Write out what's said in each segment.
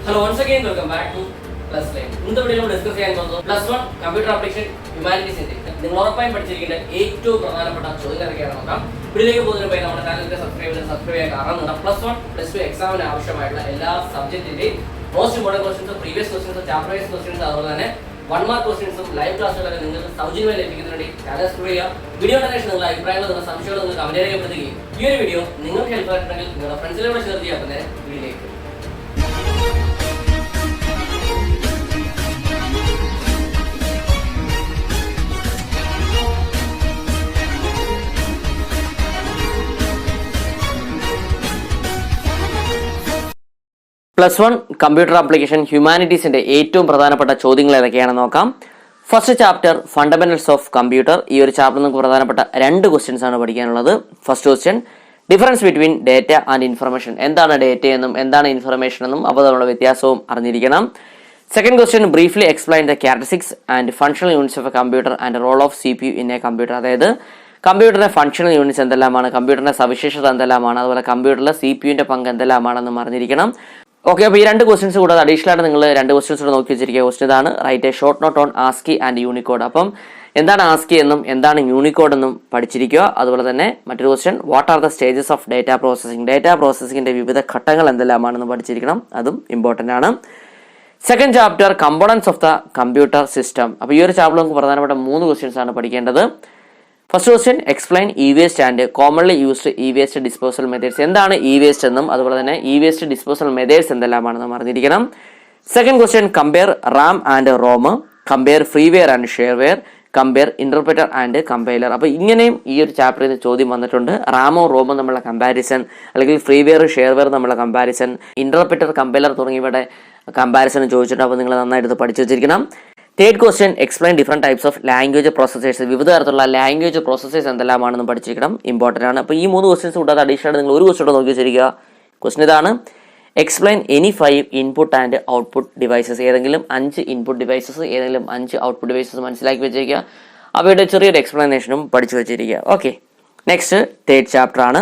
Hello, once again welcome back to Plus Line. ഇന്നത്തെ video നമ്മൾ discuss ചെയ്യാൻ പോകുന്നത് +1 കമ്പ്യൂട്ടർ ആപ്ലിക്കേഷൻ ഹ്യൂമാനിറ്റീസിന്റെ നിങ്ങൾ ഉറപ്പായും പഠിച്ചിരിക്കേണ്ട ഏറ്റവും പ്രധാനപ്പെട്ട ചോദ്യം ഏതൊക്കെയാണ് നോക്കാം. വീഡിയോയിലേക്ക് പോകുന്നതിന് മുമ്പ് നമ്മുടെ ചാനലിനെ സബ്സ്ക്രൈബ് ചെയ്യാൻ കാരണം +1 +2 എക്സാമിന് ആവശ്യമായിട്ടുള്ള എല്ലാ സബ്ജക്റ്റിന്റെയും most important questions, previous questions, chapter wise questions, അതുപോലെ തന്നെ 1 മാർക്ക് ക്വസ്റ്റ്യൻസും ലൈവ് ക്ലാസ്സുകളൊക്കെ നിങ്ങൾക്ക് സൗജന്യമായി ലഭിക്കുന്നതിന് വേണ്ടി ചാനൽ സബ്സ്ക്രൈബ് ചെയ്യുക. വീഡിയോ കണ്ടതിന് ശേഷം നിങ്ങളുടെ അഭിപ്രായങ്ങൾ, നിങ്ങളുടെ സംശയങ്ങൾ നിങ്ങൾ കമന്റ് രേഖപ്പെടുത്തുകയും ഈ ഒരു വീഡിയോ നിങ്ങൾക്ക് ഹെൽപ്പ് ആയിട്ടുണ്ടെങ്കിൽ നിങ്ങളുടെ ഫ്രണ്ട്സിലൂടെ ഷെയർ ചെയ്യാൻ തന്നെ വീഡിയോയിലേക്ക്. +1 കമ്പ്യൂട്ടർ ആപ്ലിക്കേഷൻ ഹ്യൂമാനിറ്റീസിന്റെ ഏറ്റവും പ്രധാനപ്പെട്ട ചോദ്യങ്ങൾ ഏതൊക്കെയാണെന്ന് നോക്കാം. First chapter fundamentals of computer. ഈ ഒരു ചാപ്റ്റർ നമുക്ക് പ്രധാനപ്പെട്ട 2 ക്വസ്റ്റ്യൻസ് ആണ് പഠിക്കാനുള്ളത്. First question, difference between data and information. എന്താണ് ഡേറ്റ എന്നും എന്താണ് ഇൻഫർമേഷൻ എന്നും അപ്പോൾ നമ്മുടെ വ്യത്യാസവും അറിഞ്ഞിരിക്കണം. Second question, briefly explain the characteristics and functional units of a computer and role of CPU in a computer. അതായത് കമ്പ്യൂട്ടറിന്റെ ഫങ്ഷണൽ യൂണിറ്റ്സ് എന്തെല്ലാമാണ്, കമ്പ്യൂട്ടറിന്റെ സവിശേഷത എന്തെല്ലാമാണ്, അതുപോലെ കമ്പ്യൂട്ടറിലെ CPUവിന്റെ പങ്ക് എന്തെല്ലാമാണെന്നും അറിഞ്ഞിരിക്കണം. ഓക്കെ, അപ്പോൾ ഈ 2 ക്വസ്റ്റ്യൻസ് കൂടാതെ അഡീഷണൽ ആയിട്ട് നിങ്ങൾ 2 ക്വസ്റ്റ്യൻസ് കൂടെ നോക്കി വെച്ചിരിക്കുക. ക്വസ്റ്റ്യൻ ഇതാണ്, write a short note on ASCII and Unicode. അപ്പം എന്താണ് ആസ്കി എന്നും എന്താണ് യൂണിക്കോഡ് എന്നും പഠിച്ചിരിക്കുക. അതുപോലെ തന്നെ മറ്റൊരു question, what are the stages of data processing. Data പ്രോസസ്സിംഗിന്റെ വിവിധ ഘട്ടങ്ങൾ എന്തെല്ലാമാണെന്ന് പഠിച്ചിരിക്കണം, അതും ഇമ്പോർട്ടൻ്റ് ആണ്. Second chapter, components of the computer system. അപ്പോൾ ഈ ഒരു ചാപ്റ്റർ നമുക്ക് പ്രധാനപ്പെട്ട 3 ക്വസ്റ്റ്യൻസ് ആണ് പഠിക്കേണ്ടത്. First question, explain e-waste and commonly used e-waste disposal methods. എന്താണ് ഇ-വേസ്റ്റ് എന്നും അതുപോലെ തന്നെ ഇ-വേസ്റ്റ് ഡിസ്പോസൽ മെത്തേഡ്സ് എന്തെല്ലാമാണെന്നും അറിഞ്ഞിരിക്കണം. Second question, compare RAM and ROM, compare freeware and shareware, compare interpreter and compiler. അപ്പോൾ ഇങ്ങനെയും ഈ ഒരു ചാപ്റ്ററിൽ നിന്ന് ചോദ്യം വന്നിട്ടുണ്ട്. റാമോ റോമോ തമ്മിലുള്ള കമ്പാരിസൺ, അല്ലെങ്കിൽ ഫ്രീവെയർ ഷെയർവെയർ തമ്മിലുള്ള കമ്പാരിസൺ, ഇന്റർപ്രറ്റർ കമ്പൈലർ തുടങ്ങിയവയുടെ കമ്പാരിസൺ ചോദിച്ചിട്ടുണ്ട്. അപ്പോൾ നിങ്ങൾ നന്നായിട്ട് പഠിച്ചു വെച്ചിരിക്കണം. Third question, explain different types of language processors. വിവിധ തരത്തിലുള്ള ലാംഗ്വേജ് പ്രോസസ്സേഴ്സ് എന്തെല്ലാമാണെന്ന് പഠിച്ചിരിക്കണം, ഇമ്പോർട്ടൻ്റ് ആണ്. അപ്പോൾ ഈ 3 ക്വസ്റ്റ്യൻസ് കൂടാതെ അഡീഷണൽ നിങ്ങൾ ഒരു ക്വസ്റ്റ്യൻ നോക്കി വെച്ചിരിക്കുക. ക്വസ്റ്റ്യൻ ഇതാണ്, explain any 5 input and output devices. ഏതെങ്കിലും 5 ഇൻപുട്ട് ഡിവൈസസ്, ഏതെങ്കിലും 5 ഔട്ട്പുട്ട് ഡിവൈസസ് മനസ്സിലാക്കി വെച്ചിരിക്കുക. അവയുടെ ചെറിയൊരു എക്സ്പ്ലനേഷനും പഠിച്ചു വെച്ചിരിക്കുക. ഓക്കെ, നെക്സ്റ്റ് തേർഡ് ചാപ്റ്റർ ആണ്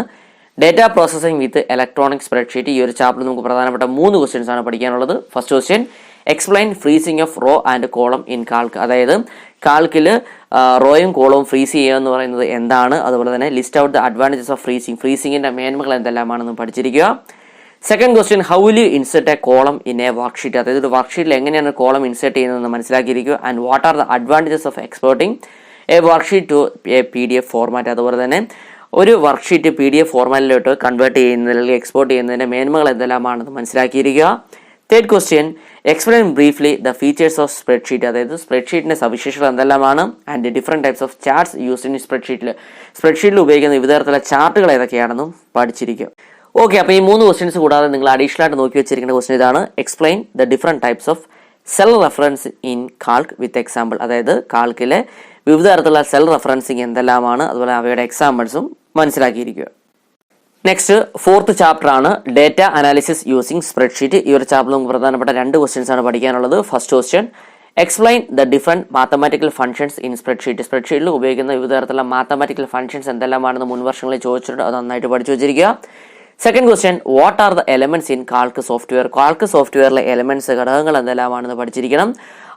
data processing with electronic spreadsheet. ഈ ഒരു ചാപ്റ്റർ നമുക്ക് പ്രധാനപ്പെട്ട 3 ക്വസ്റ്റ്യൻസ് ആണ് പഠിക്കാനുള്ളത്. First question, explain freezing of row and column in Calc. അതായത് കാൽക്കിൽ റോയും കോളവും ഫ്രീസ് ചെയ്യുക എന്ന് പറയുന്നത് എന്താണ്, അതുപോലെ തന്നെ list out the advantages of freezing, ഫ്രീസിംഗിന്റെ മേന്മകൾ എന്തെല്ലാമാണെന്ന് പഠിച്ചിരിക്കുക. Second question, how will you insert a column in a worksheet. അതായത് ഒരു വർക്ക്ഷീറ്റിൽ എങ്ങനെയാണ് കോളം ഇൻസെർട്ട് ചെയ്യുന്നതെന്ന് മനസ്സിലാക്കിയിരിക്കുക. And what are the advantages of exporting a worksheet to a PDF format. അതുപോലെ തന്നെ ഒരു വർക്ക്ഷീറ്റ് PDF ഫോർമാറ്റിലോട്ട് കൺവേർട്ട് ചെയ്യുന്നതിൽ അല്ലെങ്കിൽ എക്സ്പോർട്ട് ചെയ്യുന്നതിന്റെ മേന്മകൾ എന്തെല്ലാമാണെന്ന് മനസ്സിലാക്കിയിരിക്കുക. Third question, explain briefly the features of spreadsheet. അതായത് സ്പ്രെഡ്ഷീറ്റിന്റെ സവിശേഷത എന്തെല്ലാമാണ്, and different types of charts used in സ്പ്രെഡ്ഷീറ്റിൽ ഉപയോഗിക്കുന്ന വിവിധ തരത്തിലുള്ള ചാർട്ടുകൾ ഏതൊക്കെയാണെന്നും പഠിച്ചിരിക്കും. ഓക്കെ, അപ്പോൾ ഈ 3 ക്വസ്റ്റ്യൻസ് കൂടാതെ നിങ്ങൾ അഡീഷണൽ ആയിട്ട് നോക്കി വെച്ചിരിക്കുന്ന ക്വസ്റ്റ്യൻ ഇതാണ്, explain the different types of cell reference in Calc with example. അതായത് കാൽക്കിലെ വിവിധ തരത്തിലുള്ള സെൽ റെഫറൻസിങ് എന്തെല്ലാമാണ്, അതുപോലെ അവയുടെ എക്സാമ്പിൾസും മനസ്സിലാക്കിയിരിക്കുക. നെക്സ്റ്റ് ഫോർത്ത് ചാപ്റ്റർ ആണ് ഡേറ്റ അനാലിസിസ് യൂസിങ് സ്പ്രെഡ്ഷീറ്റ്. ഈ ഒരു ചാപ്റ്ററിൽ നമുക്ക് പ്രധാനപ്പെട്ട 2 ക്വസ്റ്റ്യൻസ് ആണ് പഠിക്കാനുള്ളത്. First question, explain the different mathematical functions in spreadsheet. സ്പ്രെഡ്ഷീറ്റിൽ ഉപയോഗിക്കുന്ന വിവിധ തരത്തിലുള്ള മാത്തമാറ്റിക്കൽ ഫംഗ്ഷൻസ് എന്തെല്ലാമാണെന്ന് മുൻ വർഷങ്ങളിൽ ചോദിച്ചിട്ടുണ്ട്, അത് നന്നായിട്ട് പഠിച്ചു വെച്ചിരിക്കുക. Second question, what are the elements in Calc software. Calc സോഫ്റ്റ്വെയറിലെ എലമെന്റ്സ്, ഘടകങ്ങൾ എന്തെല്ലാമാണെന്ന് പഠിച്ചിരിക്കണം.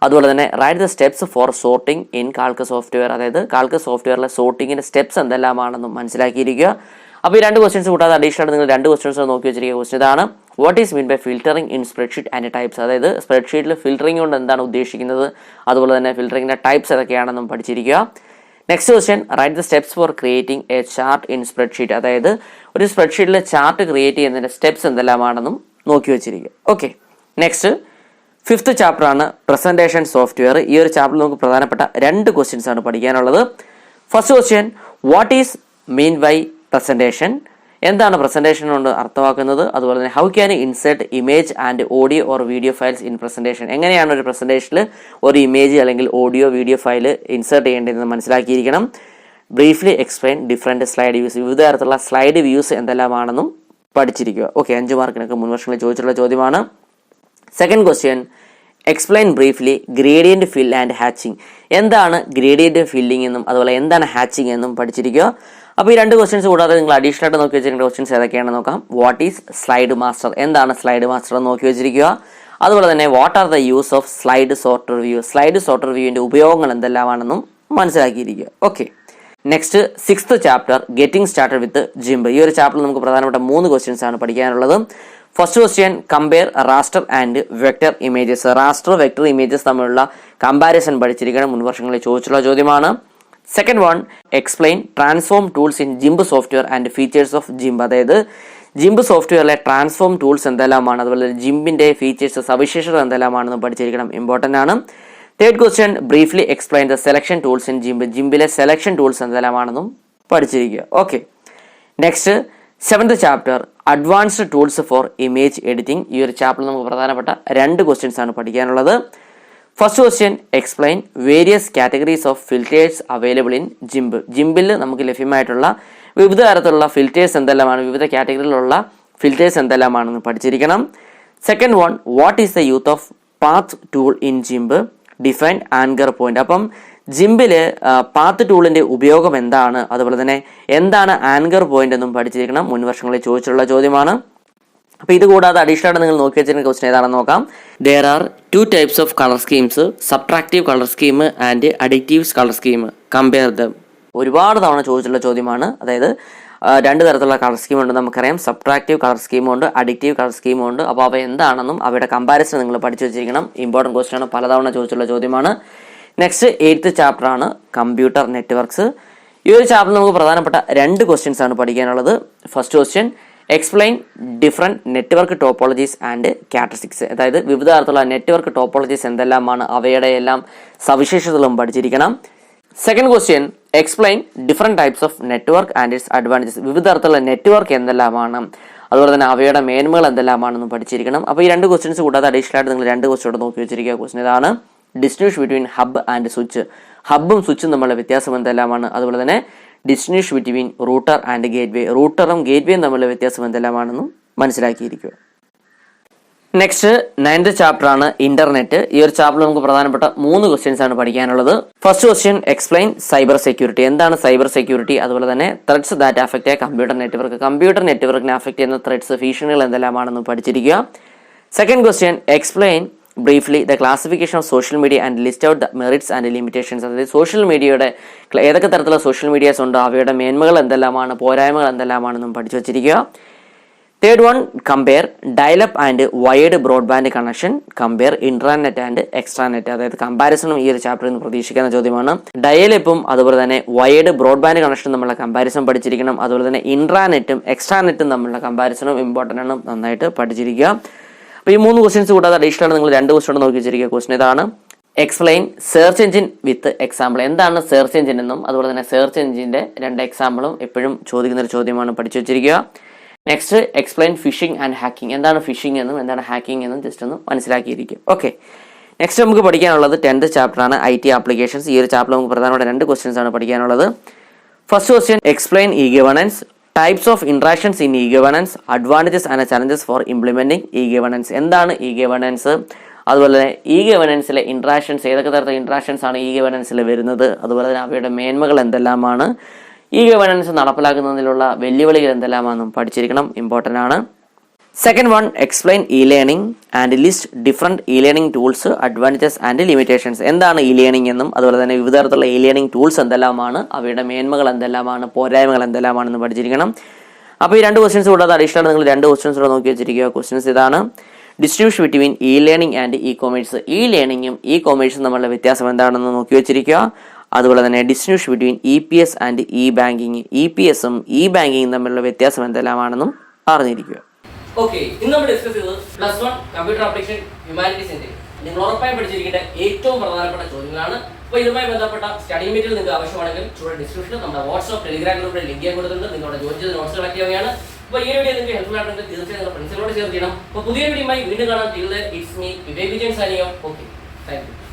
അതുപോലെ തന്നെ write the steps for sorting in Calc software. അതായത് കാൽക്ക് സോഫ്റ്റ്വെയറിലെ സോർട്ടിങ്ങിന്റെ സ്റ്റെപ്സ് എന്തെല്ലാമാണെന്നും മനസ്സിലാക്കിയിരിക്കുക. അപ്പോൾ ഈ 2 ക്വസ്റ്റ്യൻസ് കൂടാതെ അഡീഷണൽ ആയിട്ട് നിങ്ങൾ 2 ക്വസ്റ്റ്യൻസ് നോക്കി വെച്ചിരിക്കുക. ക്വസ്റ്റ്യൻ ഇതാണ്, what is mean by filtering in spreadsheet and types. അതായത് സ്പ്രെഡ്ഷീറ്റിൽ ഫിൽറ്ററിംഗ് കൊണ്ട് എന്താണ് ഉദ്ദേശിക്കുന്നത്, അതുപോലെ തന്നെ ഫിൽറ്ററിംഗിന്റെ ടൈപ്സ് ഏതൊക്കെയാണെന്നും പഠിച്ചിരിക്കുക. Next question, write the steps for creating a chart in spreadsheet. അതായത് ഒരു സ്പ്രെഡ്ഷീറ്റിൽ ചാർട്ട് ക്രിയേറ്റ് ചെയ്യുന്നതിന്റെ സ്റ്റെപ്സ് എന്തെല്ലാമാണെന്നും നോക്കി വെച്ചിരിക്കുക. ഓക്കെ, നെക്സ്റ്റ് ഫിഫ്ത്ത് ചാപ്റ്റർ ആണ് പ്രസന്റേഷൻ സോഫ്റ്റ്വെയർ. ഈ ഒരു ചാപ്റ്ററിൽ നമുക്ക് പ്രധാനപ്പെട്ട 2 ക്വസ്റ്റ്യൻസ് ആണ് പഠിക്കാനുള്ളത്. First question, what is mean by presentation. എന്താണ് പ്രസന്റേഷൻ കൊണ്ട് അർത്ഥമാക്കുന്നത്, അതുപോലെ തന്നെ how can insert image and audio or video files in presentation. എങ്ങനെയാണ് ഒരു പ്രസന്റേഷനിൽ ഒരു ഇമേജ് അല്ലെങ്കിൽ ഓഡിയോ വീഡിയോ ഫയൽ ഇൻസെർട്ട് ചെയ്യേണ്ടതെന്ന് മനസ്സിലാക്കിയിരിക്കണം. Briefly explain different slide views. വിവിധ തരത്തിലുള്ള സ്ലൈഡ് വ്യൂസ് എന്തെല്ലാമാണെന്നും പഠിച്ചിരിക്കുക. ഓക്കെ, 5 മാർക്കിനൊക്കെ മുൻ വർഷങ്ങളിൽ ചോദിച്ചിട്ടുള്ള ചോദ്യമാണ്. Second question, explain briefly gradient fill and hatching. എന്താണ് ഗ്രേഡിയന്റ് ഫില്ലിംഗ് എന്നും അതുപോലെ എന്താണ് ഹാച്ചിങ് എന്നും പഠിച്ചിരിക്കുക. അപ്പോൾ ഈ രണ്ട് ക്വസ്റ്റ്യൻസ് കൂടാതെ നിങ്ങൾ അഡീഷണൽ ആയിട്ട് നോക്കി വെച്ചിരിക്കുന്ന ക്വസ്റ്റ്യൻസ് ഏതൊക്കെയാണെന്ന് നോക്കാം. വാട്ട് ഈസ് സ്ലൈഡ് മാസ്റ്റർ, എന്താണ് സ്ലൈഡ് മാസ്റ്റർ എന്ന് നോക്കി വെച്ചിരിക്കുക. അതുപോലെ തന്നെ what are the use of slide sorter view, slide sorter വ്യൂവിൻ്റെ ഉപയോഗങ്ങൾ എന്തെല്ലാമാണെന്നും മനസ്സിലാക്കിയിരിക്കുക. Okay, next 6th chapter getting started with GIMP. ഈ ഒരു ചാപ്റ്ററിൽ നമുക്ക് പ്രധാനപ്പെട്ട 3 ക്വസ്റ്റ്യൻസ് ആണ് പഠിക്കാനുള്ളത്. First question, compare raster and vector images. Raster vector images തമ്മിലുള്ള കമ്പാരിസൺ പഠിച്ചിരിക്കണം, മുൻ വർഷങ്ങളിൽ ചോദിച്ചുള്ള ചോദ്യമാണ്. Second one, explain transform tools in GIMP software and features of GIMP. അതായത് ജിംബ് സോഫ്റ്റ്വെയറിലെ ട്രാൻസ്ഫോം ടൂൾസ് എന്തെല്ലാമാണ്, അതുപോലെ ജിംബിന്റെ ഫീച്ചേഴ്സ് സവിശേഷത എന്തെല്ലാമാണെന്ന് പഠിച്ചിരിക്കണം, ഇമ്പോർട്ടൻ്റ് ആണ്. Third question, briefly explain the selection tools in GIMP. ജിംബിലെ സെലക്ഷൻ ടൂൾസ് എന്തെല്ലാമാണെന്നും പഠിച്ചിരിക്കുക. Okay, next 7th chapter advanced tools for image editing. ഈ ഒരു ചാപ്റ്ററിൽ നമുക്ക് പ്രധാനപ്പെട്ട 2 ക്വസ്റ്റ്യൻസ് ആണ് പഠിക്കാനുള്ളത്. First question, explain various categories of filters available in GIMP. ജിംബിൽ നമുക്ക് ലഭ്യമായിട്ടുള്ള വിവിധ തരത്തിലുള്ള ഫിൽറ്റേഴ്സ് എന്തെല്ലാമാണ്, വിവിധ കാറ്റഗറിയിലുള്ള ഫിൽറ്റേഴ്സ് എന്തെല്ലാമാണെന്ന് പഠിച്ചിരിക്കണം. Second one, what is the youth of path tool in GIMP, define anchor point. അപ്പം ജിംബിൽ പാത്ത് ടൂളിന്റെ ഉപയോഗം എന്താണ്, അതുപോലെ തന്നെ എന്താണ് ആങ്കർ പോയിന്റ് എന്നും പഠിച്ചിരിക്കണം, മുൻ വർഷങ്ങളിൽ ചോദിച്ചിട്ടുള്ള ചോദ്യമാണ്. അപ്പോൾ ഇത് കൂടാതെ അഡീഷണൽ ആയിട്ട് നിങ്ങൾ നോക്കി വെച്ചിരുന്ന ക്വസ്റ്റൻ ഏതാണെന്ന് നോക്കാം. There are 2 types of colour schemes, subtractive colour scheme and additives colour scheme, compare dum. ഒരുപാട് തവണ ചോദിച്ചിട്ടുള്ള ചോദ്യമാണ്. അതായത് 2 തരത്തിലുള്ള കളർ സ്കീം ഉണ്ട് നമുക്കറിയാം. സബ്ട്രാക്റ്റീവ് കളർ സ്കീമുണ്ട്, അഡിക്റ്റീവ് കളർ സ്കീമുണ്ട്. അപ്പോൾ അവ എന്താണെന്നും അവയുടെ കമ്പാരിസൺ നിങ്ങൾ പഠിച്ചു വെച്ചിരിക്കണം, ഇമ്പോർട്ടൻറ്റ് ക്വസ്റ്റൻ ആണ്, പലതവണ ചോദിച്ചിട്ടുള്ള ചോദ്യമാണ്. നെക്സ്റ്റ് 8th ചാപ്റ്റർ ആണ് കമ്പ്യൂട്ടർ നെറ്റ്വർക്ക്സ്. ഈ ഒരു ചാപ്റ്ററിൽ നമുക്ക് പ്രധാനപ്പെട്ട 2 ക്വസ്റ്റ്യൻസ് ആണ് പഠിക്കാനുള്ളത്. First question, explain different network topologies and characteristics. അതായത് വിവിധ തരത്തിലുള്ള നെറ്റ്വർക്ക് ടോപ്പോളജീസ് എന്തെല്ലാമാണ്, അവയുടെ എല്ലാം സവിശേഷതകളും പഠിച്ചിരിക്കണം. Second question, explain different types of network and it's advantages. വിവിധ തരത്തിലുള്ള നെറ്റ്വർക്ക് എന്തെല്ലാമാണ്, അതുപോലെ തന്നെ അവയുടെ മേന്മകൾ എന്തെല്ലാമാണെന്നും പഠിച്ചിരിക്കണം. അപ്പോൾ ഈ 2 ക്വസ്റ്റ്യൻസ് കൂടാതെ അഡീഷണൽ ആയിട്ട് നിങ്ങൾ 2 ക്വസ്റ്റ്യൻ നോക്കി വെച്ചിരിക്കുക. ക്വസ്റ്റ്യൻ ഇതാണ്, distinguish between hub and switch. ഹബ്ബും സ്വിച്ചും തമ്മിലുള്ള വ്യത്യാസം എന്തെല്ലാമാണ്, അതുപോലെ തന്നെ distinguish between router and gateway. റൂട്ടറും ഗേറ്റ്വേയും തമ്മിലുള്ള വ്യത്യാസം എന്തെല്ലാമാണെന്നും മനസ്സിലാക്കിയിരിക്കുക. നെക്സ്റ്റ് 9th ചാപ്റ്റർ ആണ് ഇന്റർനെറ്റ്. ഈ ഒരു ചാപ്റ്ററിൽ നമുക്ക് പ്രധാനപ്പെട്ട 3 ക്വസ്റ്റ്യൻസ് ആണ് പഠിക്കാനുള്ളത്. First question, explain cyber security. എന്താണ് സൈബർ സെക്യൂരിറ്റി, അതുപോലെ തന്നെ threads that affect computer network. Computer നെറ്റ്വർക്കിനെ അഫക്റ്റ് ചെയ്യുന്ന ത്രെഡ്സ്, ഭീഷണികൾ എന്തെല്ലാമാണെന്ന് പഠിച്ചിരിക്കുക. Second question, explain briefly the classification of social media and list out the merits and limitations. അതായത് social മീഡിയയുടെ ഏതൊക്കെ തരത്തിലുള്ള സോഷ്യൽ മീഡിയാസ് ഉണ്ട്, അവയുടെ മേന്മകൾ എന്തെല്ലാമാണ്, പോരായ്മകൾ എന്തെല്ലാമാണെന്നും പഠിച്ചു വച്ചിരിക്കുക. Third one, compare dial-up and wired broadband connection, compare intranet and extranet. അതായത് കമ്പാരിസണും ഈ ഒരു ചാപ്റ്ററിൽ നിന്ന് പ്രതീക്ഷിക്കുന്ന ചോദ്യമാണ്. ഡയലപ്പും അതുപോലെ തന്നെ വയേർഡ് ബ്രോഡ്ബാൻഡ് കണക്ഷനും തമ്മിലുള്ള കമ്പാരിസൺ പഠിച്ചിരിക്കണം. അതുപോലെ തന്നെ ഇൻട്രാനെറ്റും എക്സ്ട്രാനെറ്റും തമ്മിലുള്ള കമ്പാരിസണും ഇമ്പോർട്ടൻ്റ് ആണ്, നന്നായിട്ട് പഠിച്ചിരിക്കുക. അപ്പോൾ ഈ 3 ക്വസ്റ്റ്യൻസ് കൂടാതെ അഡീഷണൽ നിങ്ങൾ 2 ക്വസ്റ്റ്യൻ നോക്കി വെച്ചിരിക്കുക. ക്വസ്റ്റ്യൻ ഇതാണ്, explain search engine with example. എന്താണ് സെർച്ച് എഞ്ചിൻ എന്നും അതുപോലെ തന്നെ സെർച്ച് എഞ്ചിന്റെ 2 എക്സാമ്പിളും എപ്പോഴും ചോദിക്കുന്ന ഒരു ചോദ്യമാണ്, പഠിച്ചു വെച്ചിരിക്കുക. Next, explain phishing and hacking. എന്താണ് ഫിഷിംഗ് എന്നും എന്താണ് ഹാക്കിംഗ് എന്നും ജസ്റ്റ് ഒന്ന് മനസ്സിലാക്കിയിരിക്കും. ഓക്കെ, നെക്സ്റ്റ് നമുക്ക് പഠിക്കാനുള്ളത് 10th ചാപ്റ്റർ ആണ് IT ആപ്ലിക്കേഷൻസ്. ഈ ഒരു ചാപ്റ്ററിൽ നമുക്ക് പ്രധാനപ്പെട്ട 2 ക്വസ്റ്റ്യൻസ് ആണ് പഠിക്കാനുള്ളത്. First question, explain e governance, types of interactions in e governance, advantages and challenges for implementing e governance. എന്താണ് ഇ ഗവേണൻസ്, അതുപോലെ തന്നെ ഇ ഗവേണൻസിലെ ഇൻട്രാക്ഷൻസ്, ഏതൊക്കെ തരത്തിലുള്ള ഇൻട്രാക്ഷൻസ് ആണ് ഇ ഗവേണൻസിൽ വരുന്നത്, അതുപോലെ തന്നെ അവയുടെ മേന്മകൾ എന്തെല്ലാമാണ്, ഇ ഗവേണൻസ് നടപ്പിലാക്കുന്നതിലുള്ള വെല്ലുവിളികൾ എന്തെല്ലാമാണെന്നും പഠിച്ചിരിക്കണം, ഇമ്പോർട്ടൻ്റ് ആണ്. Second one, explain E learning and list different E learning tools, advantages and limitations. എന്താണ് ഇ ലേണിംഗ് എന്നും അതുപോലെ തന്നെ വിവിധ തരത്തിലുള്ള ഇ ലേണിംഗ് ടൂൾസ് എന്തെല്ലാമാണ്, അവയുടെ മേന്മകൾ എന്തെല്ലാമാണ്, പോരായ്മകൾ എന്തെല്ലാമാണെന്ന് പഠിച്ചിരിക്കണം. അപ്പോൾ ഈ 2 ക്വസ്റ്റ്യൻസ് കൂടാതെ അഡീഷണൽ നിങ്ങൾ 2 ക്വസ്റ്റ്യൻസ് കൂടെ നോക്കി വെച്ചിരിക്കുക. ക്വസ്റ്റ്യൻസ് ഇതാണ്, distribution between e learning and e commerce. E ലേണിംഗും ഇ കൊമേഴ്സും തമ്മിലുള്ള വ്യത്യാസം എന്താണെന്ന് നോക്കി വെച്ചിരിക്കുക. അതുപോലെ തന്നെ distribution between EPS and e banking. EPSും ഇ ബാങ്കിങ്ങും തമ്മിലുള്ള വ്യത്യാസം എന്തെല്ലാമാണെന്നും അറിഞ്ഞിരിക്കുക. ഓക്കെ, ഇന്ന് നമ്മൾ ഡിസ്കസ് ചെയ്തത് +1 കമ്പ്യൂട്ടർ ആപ്ലിക്കേഷൻ ഹ്യൂമാനിറ്റീസിന്റെ നിങ്ങൾ ഉറപ്പായും പഠിച്ചിരിക്കേണ്ട ഏറ്റവും പ്രധാനപ്പെട്ട ചോദ്യങ്ങളാണ്. അപ്പോൾ ഇതുമായി ബന്ധപ്പെട്ട സ്റ്റഡി മെറ്റീരിയൽ നിങ്ങൾക്ക് ആവശ്യമാണെങ്കിൽ ചുവടെ ഡിസ്ക്രിപ്ഷനിൽ നമ്മുടെ വാട്സ്ആപ്പ് ടെലിഗ്രാം ഗ്രൂപ്പിൽ ലിങ്ക് ചെയ്യാൻ കൊടുത്തിട്ടുണ്ട്. നിങ്ങളുടെ ജോലി ചെയ്ത് നോട്ട്സ് കളക്ട് ചെയ്യുകയാണ്. അപ്പോൾ ഈ വീഡിയോ നിങ്ങൾക്ക് ഹെൽപ്ഫുൾ ആയിട്ടുണ്ടെങ്കിൽ തീർച്ചയായും നിങ്ങളുടെ ഫ്രണ്ട്സിനോട് ഷെയർ ചെയ്യണം. അപ്പോൾ പുതിയ വീഡിയോയുമായി വീണ്ടും കാണാം. It's me Vivek Vijayan Saniyo. Okay, thank U.